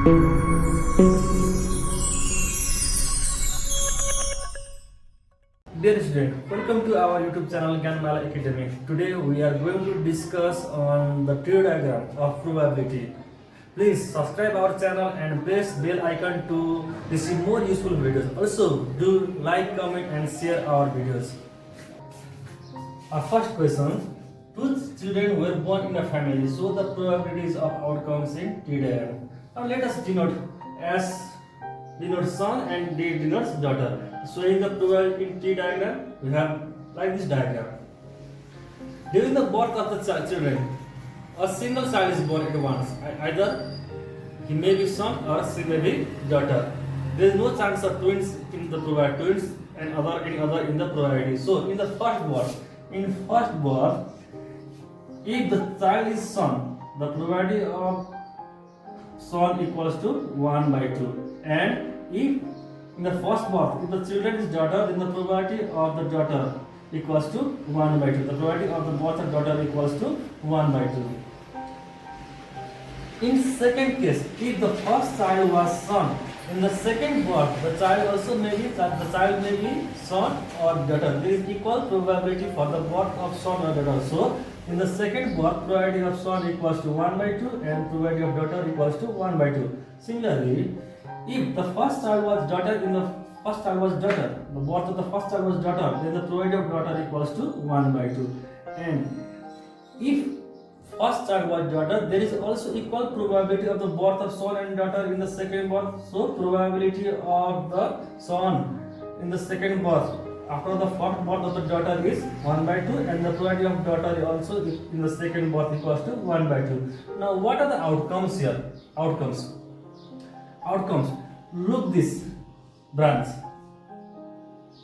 Dear student, welcome to our YouTube channel Gyanmala Academy. Today we are going to discuss on the tree diagram of probability. Please subscribe our channel and press bell icon to receive more useful videos. Also do like, comment and share our videos. Our first question. Two children were born in a family, so the probabilities of outcomes in tree diagram. Now let us denote as denotes son and D denotes daughter. Showing the probability in tree diagram, we have like this diagram. During the birth of the children, a single child is born at once. Either he may be son or she may be daughter. There is no chance of twins in the probability, twins and any other in the probability. So in the first birth, if the child is son, the probability of son equals to 1 by 2. And if in the first birth, if the children is daughter, then the probability of the daughter equals to 1 by 2. The probability of the birth of daughter equals to 1 by 2. In second case, if the first child was son, in the second birth, the child may be son or daughter. There is equal probability for the birth of son or daughter. So, in the second birth, probability of son equals to 1 by 2 and probability of daughter equals to 1 by 2. Similarly, if the first child was daughter, the birth of the first child was daughter, then the probability of daughter equals to 1 by 2. And if first child was daughter, there is also equal probability of the birth of son and daughter in the second birth. So probability of the son in the second birth after the first birth of the daughter is 1 by 2 and the probability of daughter also in the second birth equals to 1 by 2. Now what are the outcomes here? Outcomes. Look this branch.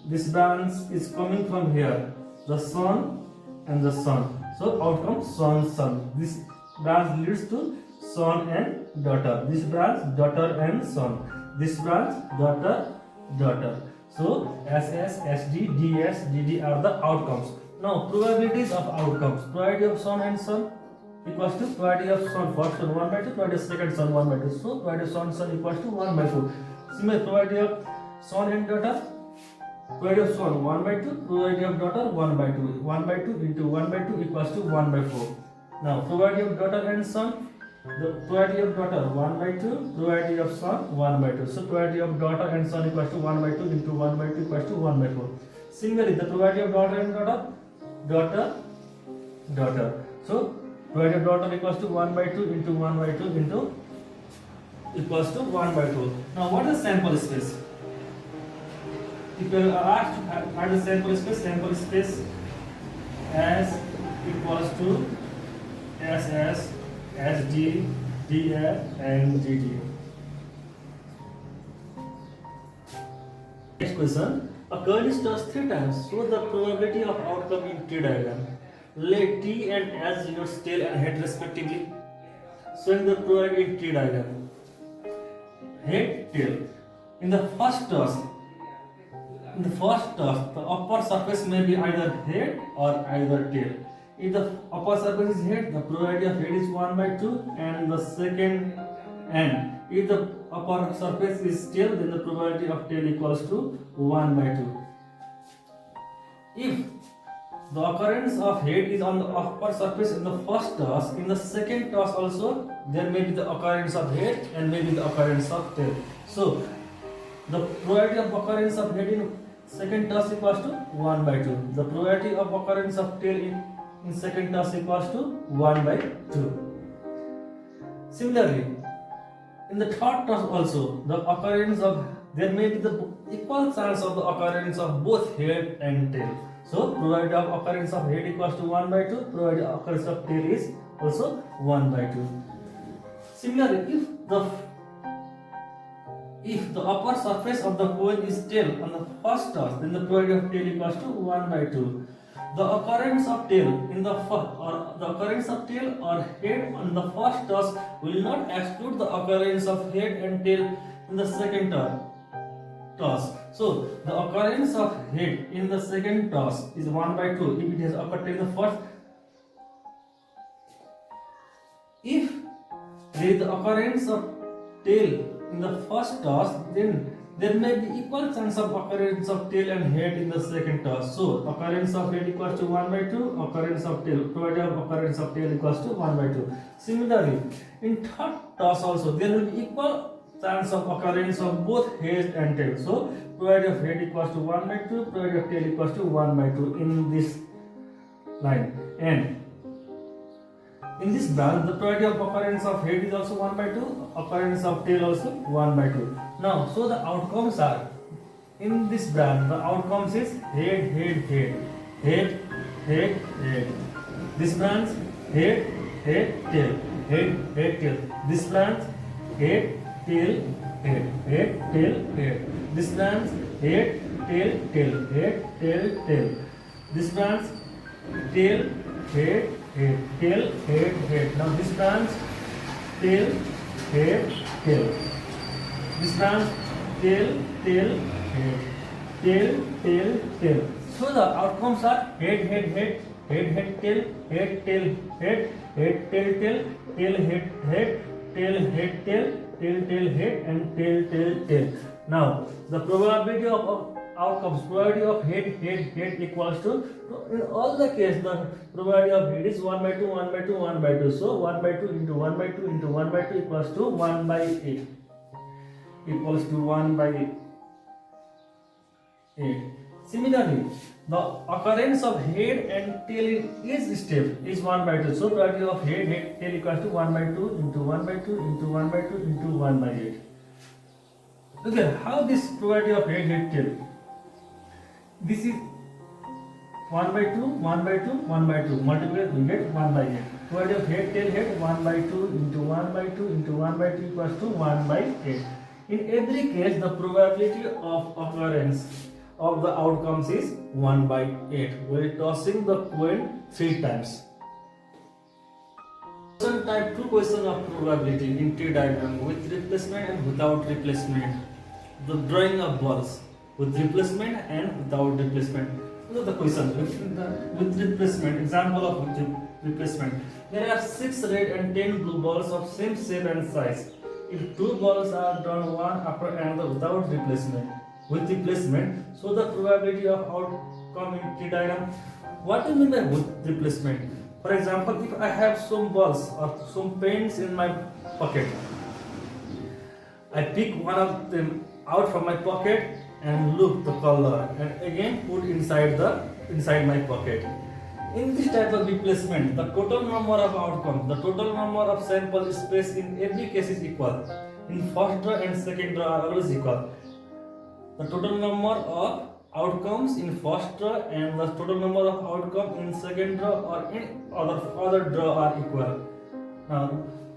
This branch is coming from here. The son and the son. So outcome son. This branch leads to son and daughter. This branch daughter and son. This branch daughter. So SS, SD, DS, DD are the outcomes. Now probabilities of outcomes. Probability of son and son equals to probability of son first son 1 by 2, probability of second son 1 by 2. So probability of son equals to 1 by 4. Similar probability of son and daughter. Probability of son 1 by 2, probability of daughter 1 by 2. 1 by 2 into 1 by 2 equals to 1 by 4. Now probability of daughter and son, the probability of daughter 1 by 2, probability of son 1 by 2. So probability of daughter and son equals to 1 by 2 into 1 by 2 equals to 1 by 4. Similarly, the probability of daughter and daughter. So probability of daughter equals to 1 by 2 into 1 by 2 into equals to 1 by 2. Now what is sample space? If you are asked to find the sample space as equals to SS, SD, DA and DD. Next question. A coin is tossed 3 times. So the probability of outcome in tree diagram. Let T and S denotes tail and head respectively. Showing the probability in tree diagram. Head, tail. In the first toss, the upper surface may be either head or either tail. If the upper surface is head, the probability of head is 1 by 2 and the second and if the upper surface is tail, then the probability of tail equals to 1 by 2. If the occurrence of head is on the upper surface in the first toss, in the second toss also there may be the occurrence of head and maybe the occurrence of tail. So the probability of occurrence of head in second toss equals to 1 by 2. The probability of occurrence of tail in second toss equals to 1 by 2. Similarly, in the third toss also, there may be the equal chance of the occurrence of both head and tail. So probability of occurrence of head equals to 1 by 2. Probability of occurrence of tail is also 1 by 2. Similarly, if the upper surface of the coin is tail on the first toss, then the probability of tail equals to 1 by 2. The occurrence of tail or head on the first toss will not exclude the occurrence of head and tail in the second toss. So the occurrence of head in the second toss is 1 by 2 if it has occurred in the first. If there is the occurrence of tail in the first toss, then there may be equal chance of occurrence of tail and head in the second toss. So occurrence of head equals to 1 by 2, occurrence of tail, probability of occurrence of tail equals to 1 by 2. Similarly, in third toss also there will be equal chance of occurrence of both head and tail. So probability of head equals to 1 by 2, probability of tail equals to 1 by 2 in this line. And in this branch, the probability of occurrence of head is also 1 by 2, occurrence of tail also 1 by 2. Now, so the outcomes are, in this branch, the outcomes is head, head, head, head, head, head. This branch, head, head, tail, head, head, tail. This branch, head, tail, head, head, tail, head. This branch, head, tail, tail, head, tail, tail. This branch, tail, head, head, tail, head, head. Now this branch, tail, head, tail. This branch, tail, tail, head, tail, tail, tail. So the outcomes are head, head, head, head, head, tail, head, tail, head, head, tail, tail, tail, head, head, tail, head, tail, tail, tail, head, and tail, tail, tail. Now the probability of outcomes, probability of head, head, head equals to, in all the case the probability of head is 1 by 2, 1 by 2, 1 by 2. So 1 by 2 into 1 by 2 into 1 by 2 equals to 1 by 8. Equals to 1 by 8. Similarly, the occurrence of head and tail is step is 1 by 2. So probability of head, head, tail equals to 1 by 2 into 1 by 2 into 1 by 2 into 1 by 8. Look at how this probability of head, head, tail. This is 1 by 2, 1 by 2, 1 by 2. Multiply, we get 1 by 8. Probability of head, tail, head, 1 by 2 into 1 by 2 into 1 by 2 equals to 1 by 8. In every case, the probability of occurrence of the outcomes is 1 by 8. We are tossing the coin 3 times. Question type 2 question of probability in tree diagram with replacement and without replacement. The drawing of balls with replacement and without replacement. Those are the questions with replacement. Example of replacement. There are 6 red and 10 blue balls of same shape and size. If 2 balls are drawn one after another without replacement, with replacement, so the probability of outcome in tree diagram. What do you mean by with replacement? For example, if I have some balls or some pens in my pocket, I pick one of them out from my pocket and look the color and again put inside my pocket. In this type of replacement, the total number of outcomes, the total number of sample space in every case is equal. In first draw and second draw are always equal. The total number of outcomes in first draw and the total number of outcome in second draw or in other draw are equal. Now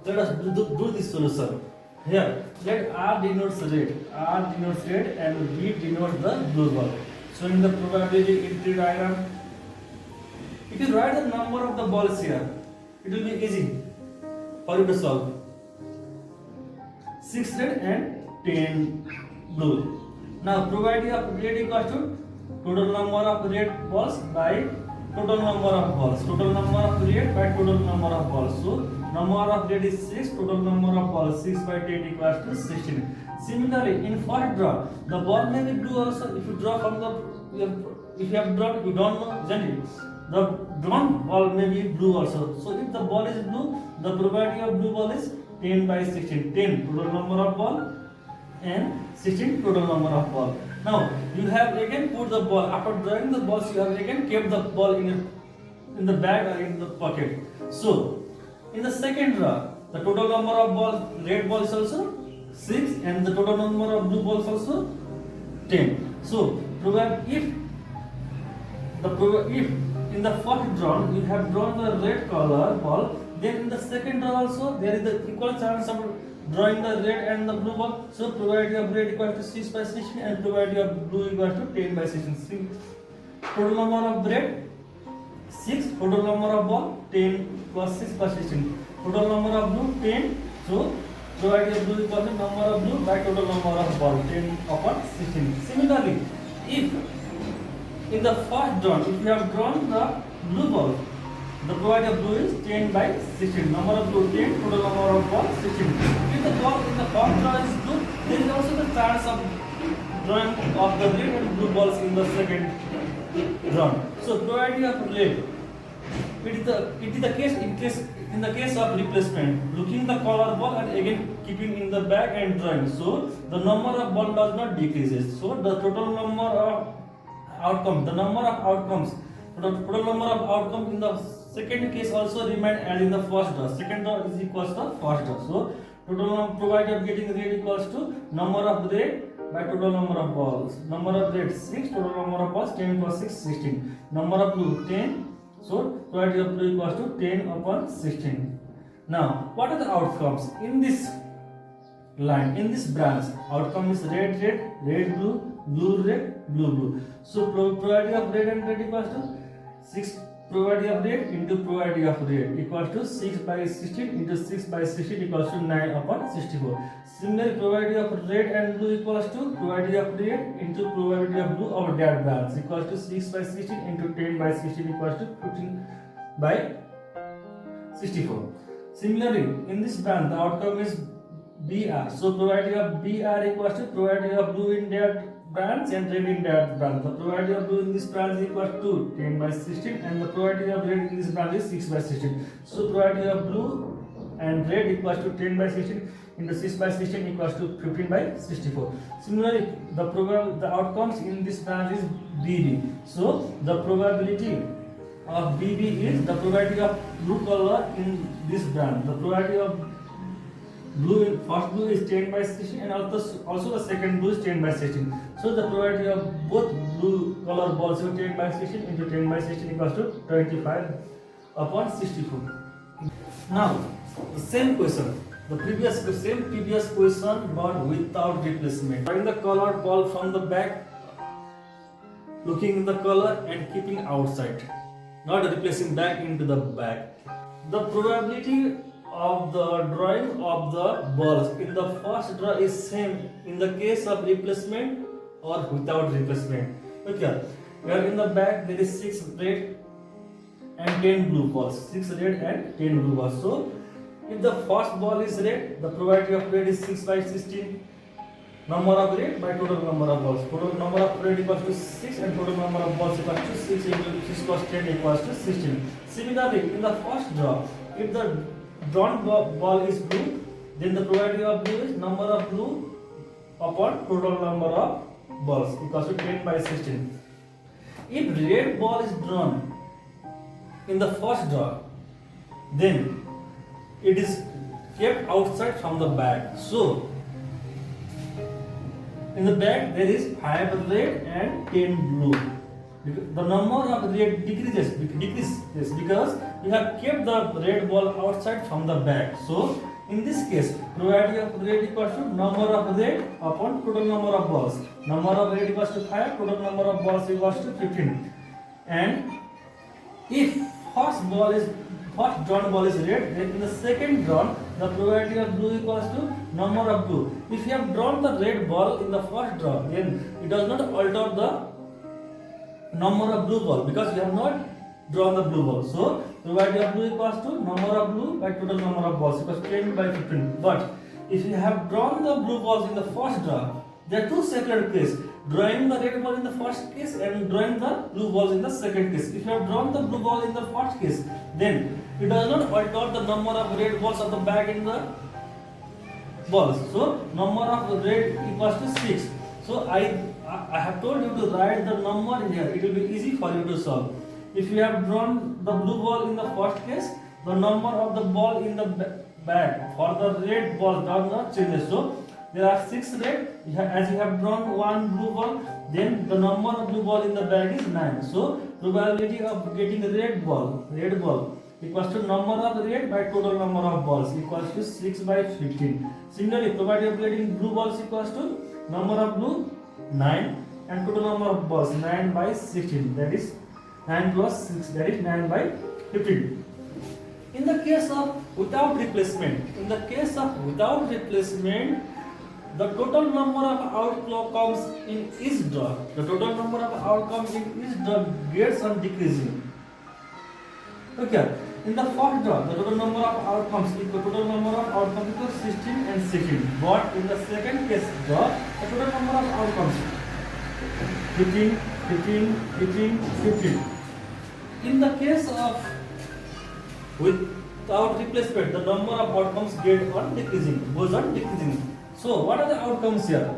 let us do this solution. Here, let R denotes red, and B denotes the blue ball. So in the probability in tree diagram, if you write the number of the balls here, it will be easy for you to solve. 6 red and 10 blue. Now probability of red equals to total number of red balls by total number of balls. Total number of red by total number of balls. So number of red is 6, total number of balls 6 by 10 equals to 16. Similarly, in first draw, the ball may be blue also. If you draw from if you have drawn, you don't know, isn't it? The drawn ball may be blue also. So if the ball is blue, the probability of blue ball is 10 by 16. 10 total number of ball and 16 total number of ball. Now you have again put the ball, after drawing the balls you have again kept the ball in the bag or in the pocket. So in the second draw, the total number of balls, red balls also 6 and the total number of blue balls also 10. So if in the first draw you have drawn the red color ball, then in the second draw also there is the equal chance of drawing the red and the blue ball. So probability of red equals to 6 by 16 and probability of blue equals to 10 by 16. Total number of red 6, total number of ball 10 plus 6 by 16. Total number of blue 10. So probability of blue equals to number of blue by total number of ball 10 upon 16. Similarly, if in the first draw, if you have drawn the blue ball, The probability of blue is 10 by 16. Number of blue 10, total number of ball 16. If the ball in the first draw is blue, there is also the chance of drawing of the red and blue balls in the second round. So probability of red. It is the case in the case of replacement, looking the color ball and again keeping in the bag and drawing. So the number of ball does not decreases. So the total number of outcomes, the number of outcomes, the total number of outcomes in the second case also remain as in the first draw. Second draw is equals to first draw. So total probability of getting red equals to number of red by total number of balls. Number of red 6, total number of balls 10 plus 6 16. Number of blue 10. So probability of blue equals to 10 upon 16. Now what are the outcomes in this line, in this branch? Outcome is red red, red blue, blue red, blue blue. So probability of red and red equals to 6 probability of red into probability of red equals to 6 by 16 into 6 by 16 equals to 9 upon 64. Similarly, probability of red and blue equals to probability of red into probability of blue of that branch equals to 6 by 16 into 10 by 16 equals to 15 by 64. Similarly, in this branch, the outcome is BR. So probability of BR equals to probability of blue in that branch and red in that branch. The probability of blue in this branch is equal to 10 by 16 and the probability of red in this branch is 6 by 16. So probability of blue and red equals to 10 by 16 into 6 by 16 equals to 15 by 64. Similarly, the outcomes in this branch is BB. So the probability of BB is the probability of blue color in this branch. The probability of first blue is 10 by 16 and also the second blue is 10 by 16. So the probability of both blue color balls is 10 by 16 into 10 by 16 equals to 25 upon 64. Now the same question, the same previous question but without replacement. Drawing the colored ball from the back, looking in the color and keeping outside, not replacing back into the back. The probability of the drawing of the balls in the first draw is same in the case of replacement or without replacement. Okay, here in the back there is 6 red and 10 blue balls. 6 red and 10 blue balls. So if the first ball is red, the probability of red is 6 by 16. Number of red by total number of balls. Total number of red equals to 6 and total number of balls equals to 6 into 6 plus 10 equals to 16. Similarly, in the first draw, if the drawn ball is blue, then the probability of blue is number of blue upon total number of balls equals to 10 by 16. If red ball is drawn in the first draw, then it is kept outside from the bag. So in the bag there is 5 red and 10 blue. The number of red decreases because you have kept the red ball outside from the bag. So in this case, probability of red equals to number of red upon total number of balls. Number of red equals to 5, total number of balls equals to 15. And if first drawn ball is red, then in the second drawn, the probability of blue equals to number of blue. If you have drawn the red ball in the first draw, then it does not alter the number of blue ball because you have not drawn the blue ball. So probability of blue equals to number of blue by total number of balls equals 10 by 15. But if you have drawn the blue balls in the first draw, there are two separate cases. Drawing the red ball in the first case and drawing the blue balls in the second case. If you have drawn the blue ball in the first case, then it does not alter the number of red balls of the bag in the balls. So number of red equals to 6. So I have told you to write the number in here. It will be easy for you to solve. If you have drawn the blue ball in the first case, the number of the ball in the bag for the red ball does not change. So there are 6 red. As you have drawn one blue ball, then the number of blue ball in the bag is 9. So probability of getting red ball equals to number of red by total number of balls equals to 6 by 15. Similarly, probability of getting blue balls equals to number of blue 9 and total number of balls 9 by 16. That is 9 plus 6. That is 9 by 15. In the case of without replacement, the total number of outcomes in each draw, gets on decreasing. Okay. In the first draw, the total number of outcomes equals 16 and 16. But in the second case draw, the total number of outcomes 15, 15, 15, 15. In the case of without replacement, the number of outcomes goes on decreasing. So what are the outcomes here?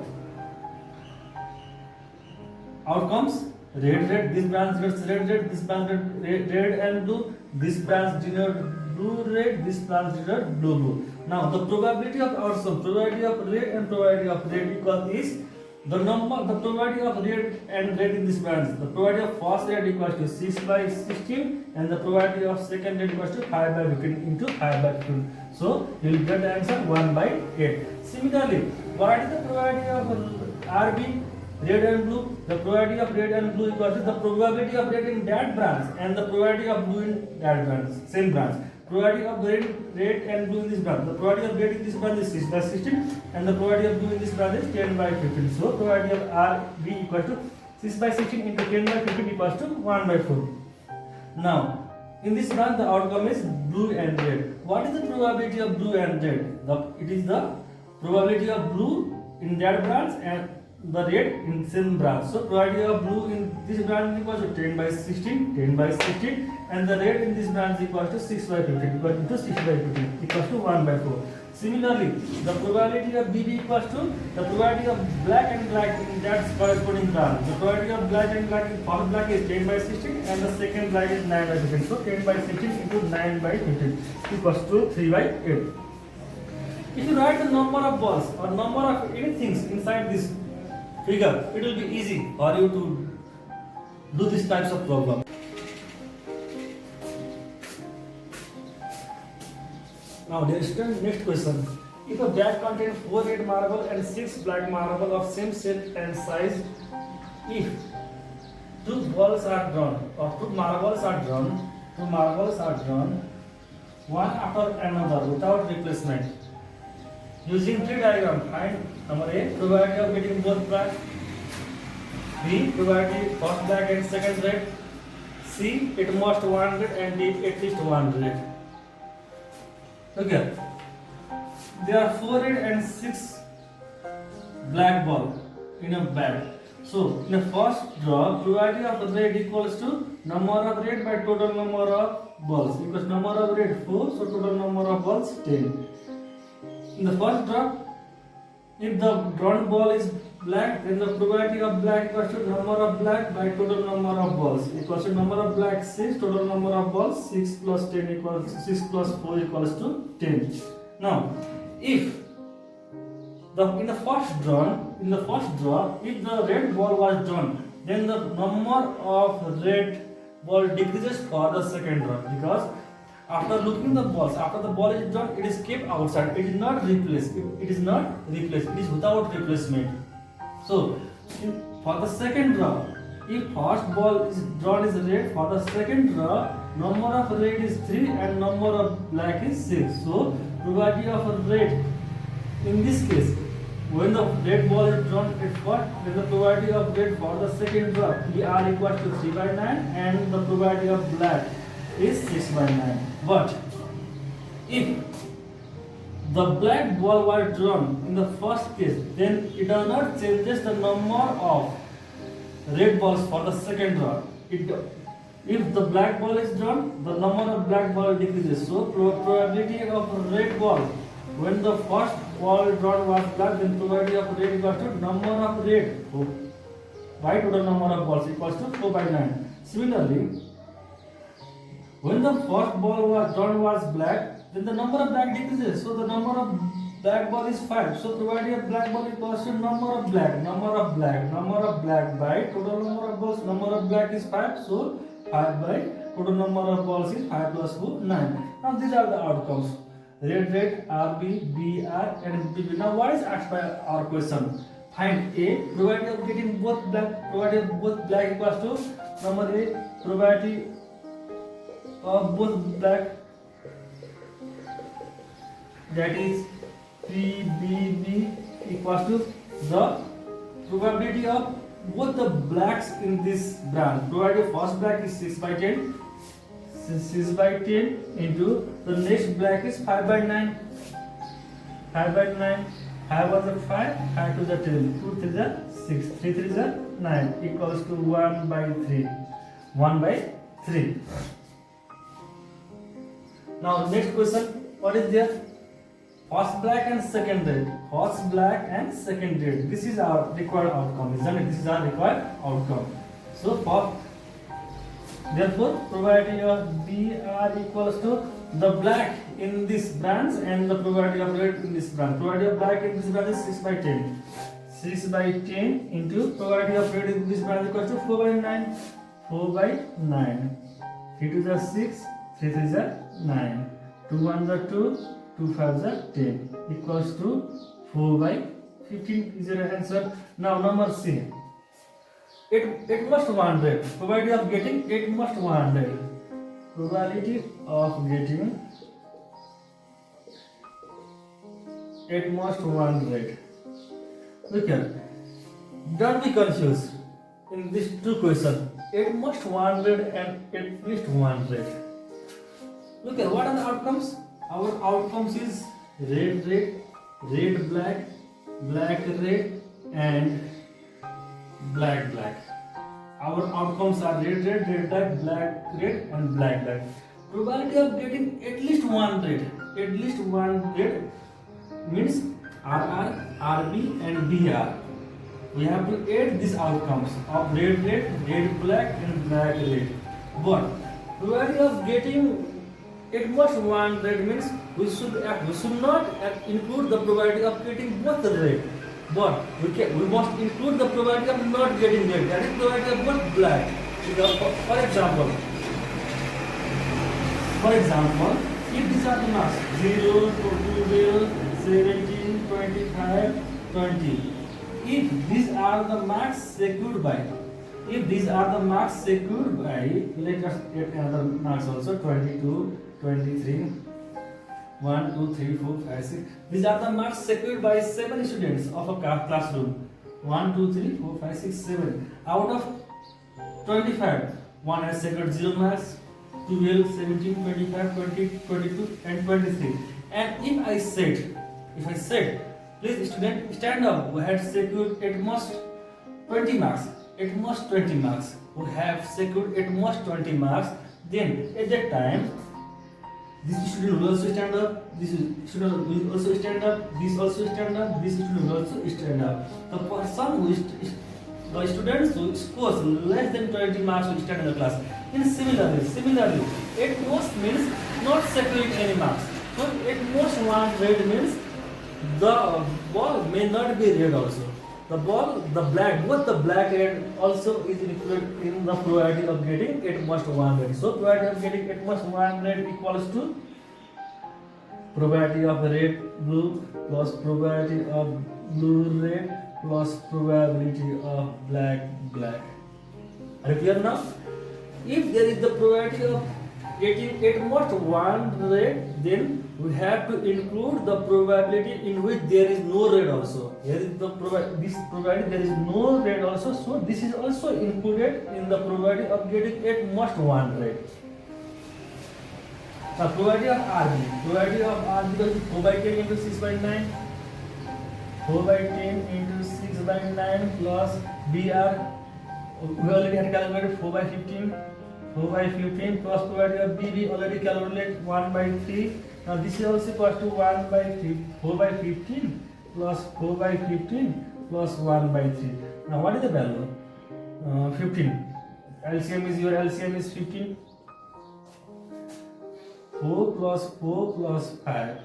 Outcomes: red, red, this branch gets red, red, this branch gets red and blue, this branch denotes blue, red, this branch denotes blue, blue. Now the probability of outcome, probability of red and probability of red equal is the probability of red and red in this branch. The probability of first red equals to 6 by 16 and the probability of second red equals to 5 by 15 into 5 by 15. So you will get the answer 1 by 8. Similarly, what is the probability of RB? Red and blue, the probability of red and blue equals to the probability of red in that branch and the probability of blue in that branch, same branch. Probability of red and blue in this branch. The probability of red in this branch is 6 by 16 and the probability of blue in this branch is 10 by 15. So probability of RB equals to 6 by 16 into 10 by 15 equals to 1 by 4. Now, in this branch the outcome is blue and red. What is the probability of blue and red? It is the probability of blue in that branch and the red in same branch. So probability of blue in this branch equals to 10 by 16, 10 by 16 and the red in this branch equals to 6 by 15 equals to 6 by 15 equals to 1 by 4. Similarly, the probability of BB equals to the probability of black and black in that corresponding branch. The probability of black and black in first black is 10 by 16 and the second black is 9 by 15. So 10 by 16 into 9 by 15 equals to 3 by 8. If you write the number of balls or number of anything inside this figure, it will be easy for you to do these types of problem. Now next question. If a bag contains 4 red marble and 6 black marble of same shape and size, if two balls are drawn or two marbles are drawn one after another without replacement, using tree diagram, find number A, probability of getting both black, B, probability first black and second red, C, it must 100 and D, at least 100. Okay, there are 4 red and 6 black ball in a bag. So in the first draw, probability of red equals to number of red by total number of balls equals number of red 4, so total number of balls 10. In the first draw, if the drawn ball is black, then the probability of black equals to number of black by total number of balls equals to number of black 6, total number of balls 6 plus 10 equals 6 plus 4 equals to 10. Now, if in the first draw, if the red ball was drawn, then the number of red ball decreases for the second draw, because after looking the balls, after the ball is drawn, it is kept outside. It is not replaced. It is without replacement. So for the second draw, if first ball is drawn is red, for the second draw, number of red is 3 and number of black is 6. So probability of red in this case, when the red ball is drawn at first, then the probability of red for the second draw PR equals to 3 by 9 and the probability of black is 6 by 9. But if the black ball was drawn in the first case, then it does not changes the number of red balls for the second draw. If the black ball is drawn, the number of black ball decreases. So probability of red ball, when the first ball drawn was black, then probability of red equals to number of red by total number of balls equals to 4 by 9. Similarly, when the first ball was drawn was black, then the number of black decreases. So the number of black ball is 5. So probability of black ball equals to number of black by total number of balls. Number of black is 5. So 5 by total number of balls is 5 plus 4, 9. Now these are the outcomes. Red, red, RB, BR and BB. Now what is asked by our question? Find A, probability of getting both black, probability of both black equals to number A, probability of both black, that is PBB equals to the probability of both the blacks in this branch. Probability of first black is 6 by 10, 6 by 10 into the next black is 5 by 9. 5 by 9. 5 was the 5, 5 to the 10, 2 3 the 6, 3 3 the 9 equals to 1 by 3. 1 by 3. Now next question, what is there? First black and second red. First black and second red. This is our required outcome, isn't it? This is our required outcome. So therefore probability of BR equals to the black in this branch and the probability of red in this branch. Probability of black in this branch is 6 by 10. 6 by 10 into probability of red in this branch equals to 4 by 9. 4 by 9. 3 to the 6, 3 3 is 9. 2 1 the 2, 2 5 is 10 equals to 4 by 15 is your answer. Now number C. It must 100. Probability of getting it must 100. Probability of getting it must 100. Look here. Don't be confused in these two questions. It must 100 and at least 100. Look here. What are the outcomes? Our outcomes is red red, red black, black red, and black black. Our outcomes are red red, red black, black red, and black black. Probability of getting at least one red, at least one red means RR, RB, and BR. We have to add these outcomes of red red, red black, and black red. But probability of getting it must one red means we should not include the probability of getting both red. But we must include the probability of not getting red. That is probability of not black. For example, if these are the marks 0, 12, 17, 25, 20. If these are the marks secured by, let us get another marks also 22, 23. 1, 2, 3, 4, 5, 6. These are the marks secured by 7 students of a classroom. 1, 2, 3, 4, 5, 6, 7. Out of 25, one has secured 0 marks, 12, 17, 25, 20, 22, and 23. And if I said, please student stand up, who had secured at most 20 marks, who have secured at most 20 marks, then at that time, this student will also stand up, this student will also stand up, this also stand up, this student will also stand up. The person the students who scores less than 20 marks will stand in the class. And similarly, at most means not securing any marks. So at most one red means the ball may not be red also. Both the black and also is included in the probability of getting it must one red. So probability of getting it must one red equals to probability of red blue plus probability of blue red plus probability of black black. Are you clear now? If there is the probability of getting it must one red, then we have to include the probability in which there is no red also. Here is the this probability there is no red also, so this is also included in the probability of getting it must one red. Now probability of RB is 4 by 10 into 6 by 9. 4 by 10 into 6 by 9 plus BR. We already had calculated 4 by 15. 4 by 15 plus probability of BB already calculated 1 by 3. Now this is also equal to 1 by 3. 4 by 15 plus 4 by 15 plus 1 by 3. Now what is the value? 15. LCM is 15. 4 plus 4 plus 5.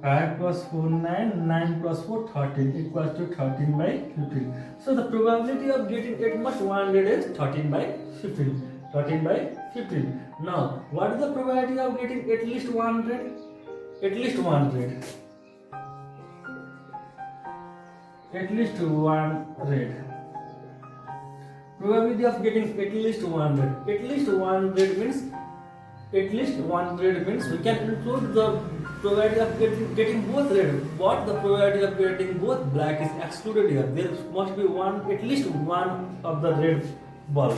5 plus 4, 9. 9 plus 4, 13 equals to 13 by 15. So the probability of getting it must 100 is 13 by 15. 13 by 15. Now, what is the probability of getting at least 100? At least 100. At least 100. Probability of getting at least 100. At least 100 means we can include the probability of getting both red, but the probability of getting both black is excluded here. There must be at least one of the red bulb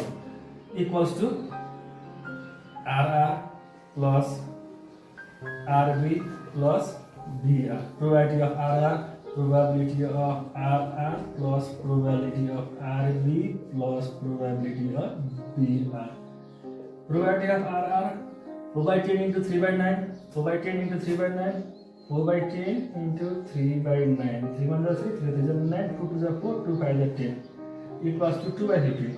equals to RR, plus RB plus BR. Probability of RR, probability of RR plus probability of RB plus probability of BR. Probability of RR, 4 by 10 into 3 by 9, 4 by 10 into 3 by 9, 4 by 10 into 3 by 9. 3 1 is 3, 3 is 9, 2 2 is 4, 2 5 is 10. Equals to 2 by 15.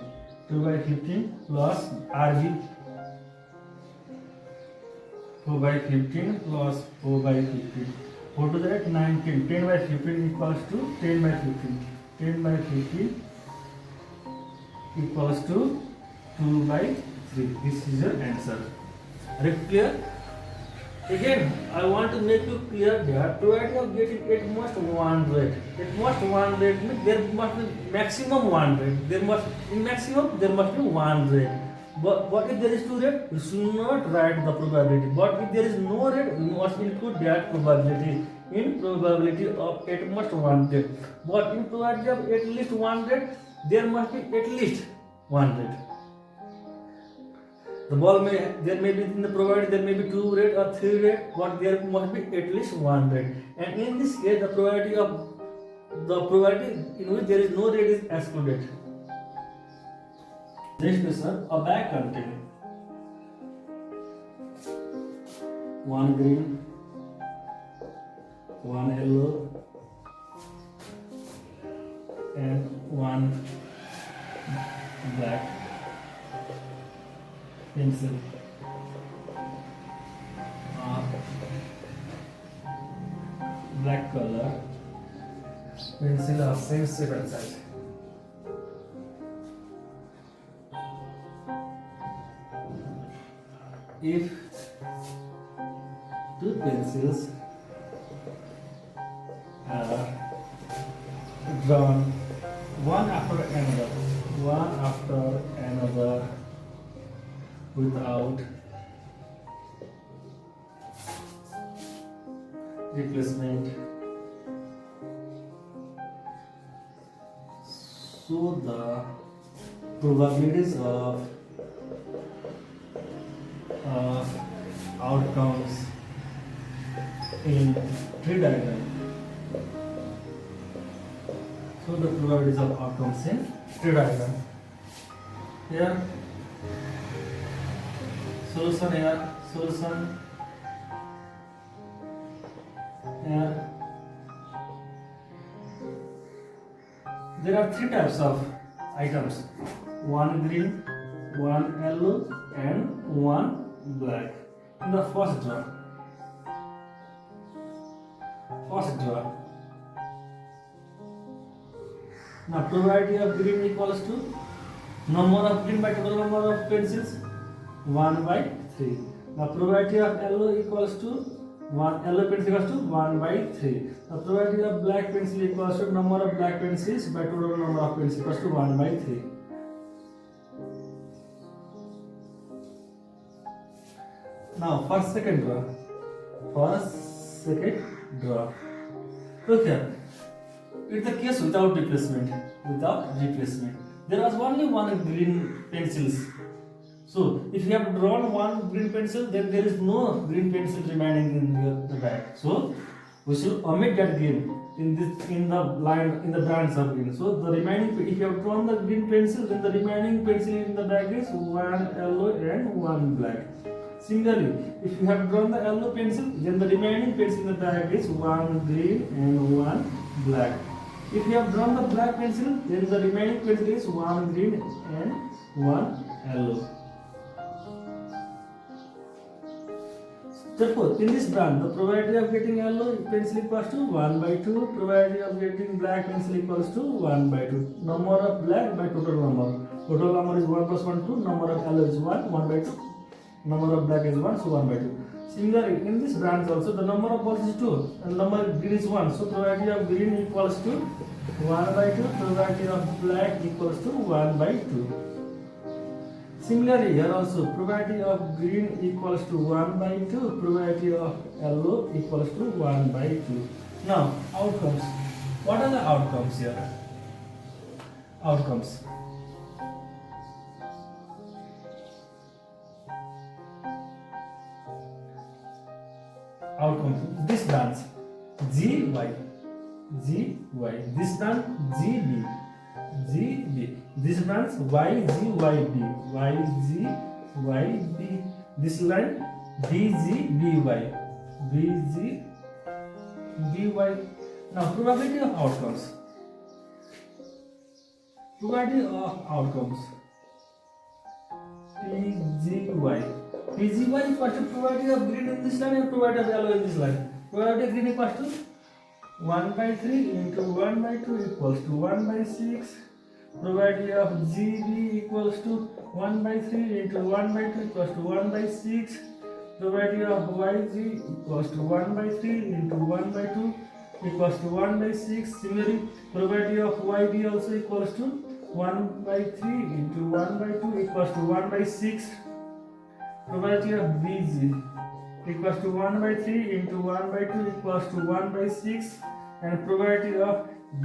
2 by 15 plus RB, 4 by 15 plus 4 by 15. 4 to the 9, 10. 10 by 15 equals to 10 by 15. 10 by 15 equals to 2 by 3. This is your answer. Are you clear? Again, I want to make you clear that probability of getting at most 100. At most 100 means there must be maximum 100. There must in maximum there must be 100. But if there is 2 rate, you should not write the probability. But if there is no rate, you must include that probability in probability of at most 100. But in probability of at least 100, there must be at least 100. The ball there may be in the probability there may be 2 rate or 3 rate, but there must be at least 100. And in this case, the probability in which there is no rate is excluded. Next question, a bag containing 1 green, 1 yellow, and 1 black pencil. Black color pencil of same shape and size. If 2 pencils are drawn one after another without replacement, so the probabilities of outcomes in tree diagram. So the probabilities of outcomes in tree diagram. Here, solution here, solution here. There are 3 types of items: 1 green, 1 yellow, and 1 black. In the first draw, now probability of green equals to number of green by total number of pencils, 1 by 3. Now probability of yellow equals to yellow pencil equals to 1 by 3. The probability of black pencil equals to number of black pencils by total number of pencils equals to 1 by 3. Now for second draw. Look here. It's the case without replacement. There was only 1 green pencils. So if you have drawn 1 green pencil, then there is no green pencil remaining in the bag. So we should omit that green in the branch of green. So the remaining, if you have drawn the green pencil, then the remaining pencil in the bag is 1 yellow and 1 black. Similarly, if you have drawn the yellow pencil, then the remaining pencil in the bag is 1 green and 1 black. If you have drawn the black pencil, then the remaining pencil is 1 green and 1 yellow. Therefore, in this branch, the probability of getting yellow pencil equals to 1 by 2, probability of getting black pencil equals to 1 by 2. Number of black by total number. Total number is 1 plus 1, 2. Number of yellow is 1, 1 by 2. Number of black is 1, so 1 by 2. Similarly, in this branch also, the number of balls is 2 and number of green is 1. So, probability of green equals to 1 by 2. Probability of black equals to 1 by 2. Similarly, here also probability of green equals to 1 by 2, probability of yellow equals to 1 by 2. Now, outcomes. What are the outcomes here? Outcomes. outcomes. This branch GY, this branch GB, this branch YGYB, this line BGBY. Now probability of outcomes. PGY, equals to probability of green in this line and probability of yellow in this line. Probability of green equals to 1/3 into 1/2 equals to 1/6. Probability of GB equals to 1/3 into 1/2 equals to 1/6. Probability of YG equals to 1/3 into 1/2 equals to 1/6. Similarly, probability of YB also equals to 1/3 into 1/2 equals to 1/6. Probability of BG equals to 1/3 into 1/2 equals to 1/6, and probability of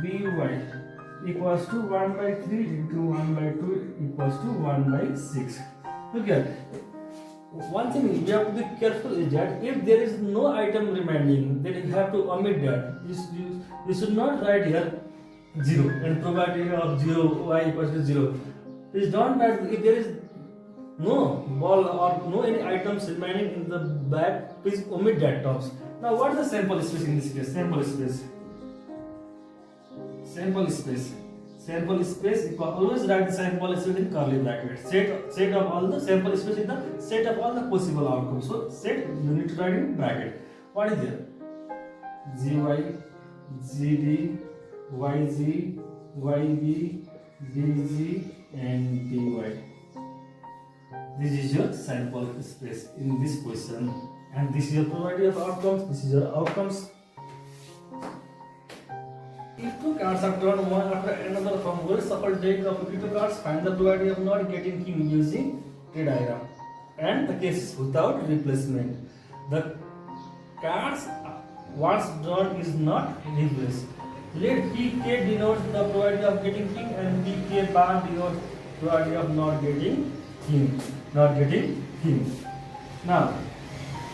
BY equals to 1/3 into 1/2 equals to 1/6. Okay. One thing we have to be careful is that if there is no item remaining, then you have to omit that. You should not write here 0 and probability of 0 y equals to 0. Please don't write if there is no ball or no any items remaining in the bag. Please omit that terms. Now what is the sample space in this case? Sample space equal, always write the sample space in curly brackets. Set of all the sample space is the set of all the possible outcomes. So set you need to write in bracket. What is there? GY, GD, YG, YB, BG and BY. This is your sample space in this question, and this is your probability of outcomes. This is your outcomes. If two cards are drawn one after another from one shuffled deck of 52 cards, find the probability of not getting king using tree diagram. And the case is without replacement. The cards once drawn is not replaced. Let PK denote the probability of getting king and PK bar denote probability of not getting king. Now,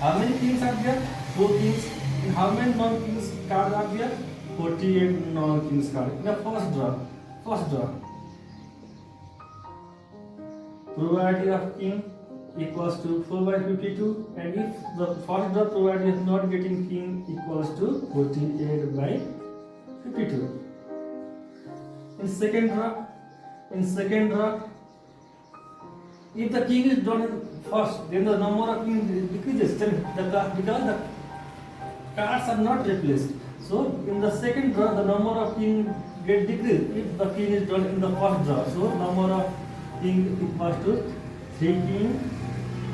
how many kings are there? 4 kings. And how many non-kings cards are there? 48 non-kings cards. In the first draw, probability of king equals to 4/52, and if the first draw probability of not getting king equals to 48/52. In second draw, if the king is drawn first, then the number of kings decreases. Then because the cards are not replaced. So in the second draw, the number of kings get decreased if the king is drawn in the first draw. So number of king equals to 3 king,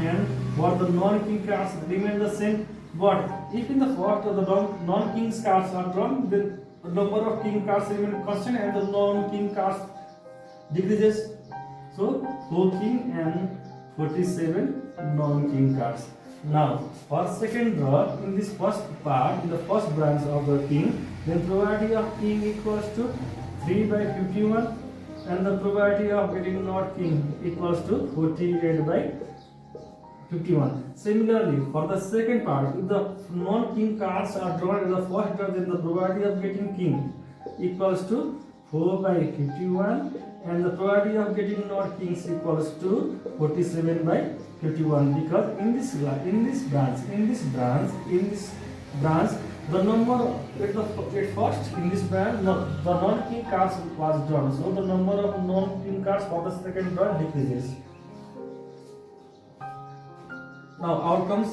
and what the non-king cards remain the same. But if in the first the non-king cards are drawn, then the number of king cards remain constant and the non-king cards decreases. So 4 king and 47 non-king cards. Now for second draw, in this first part, in the first branch of the king, then probability of king equals to 3/51, and the probability of getting not king equals to 48/51. Similarly, for the second part, if the non-king cards are drawn in the first draw, then the probability of getting king equals to 4/51, and the probability of getting not kings equals to 47/51, because in this branch, the number at first in this branch, the non-king cards was drawn, so the number of non-king cards for the second draw decreases. Now outcomes: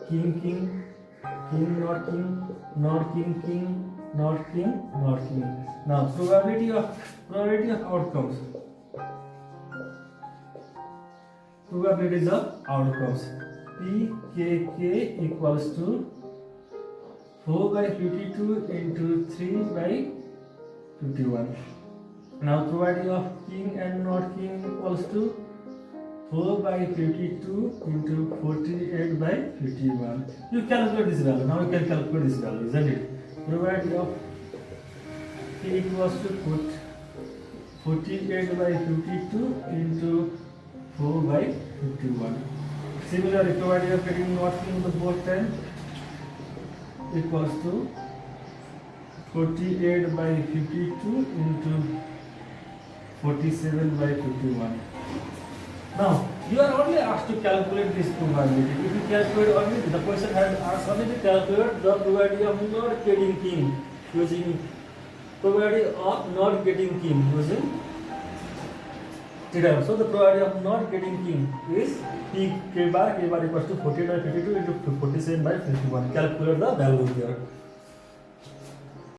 king, king, king, not king, not king, king, not king, not king. Now probability of outcomes. Probabilities of outcomes. PKK equals to 4/52 into 3/51. Now probability of king and not king equals to 4/52 into 48/51. You calculate this value. Now you can calculate this value, isn't it? Probability of K equals to 48/52 into 4/51. Similarly, probability of getting not king the both time equals to 48 by 52 into 47 by 51. Now, you are only asked to calculate this probability. If you calculate only, the question has asked only to calculate the probability of not getting king using probability of not getting king using theta. So the probability of not getting king is k bar equals to 48 by 52 into 47 by 51. Calculate the value here.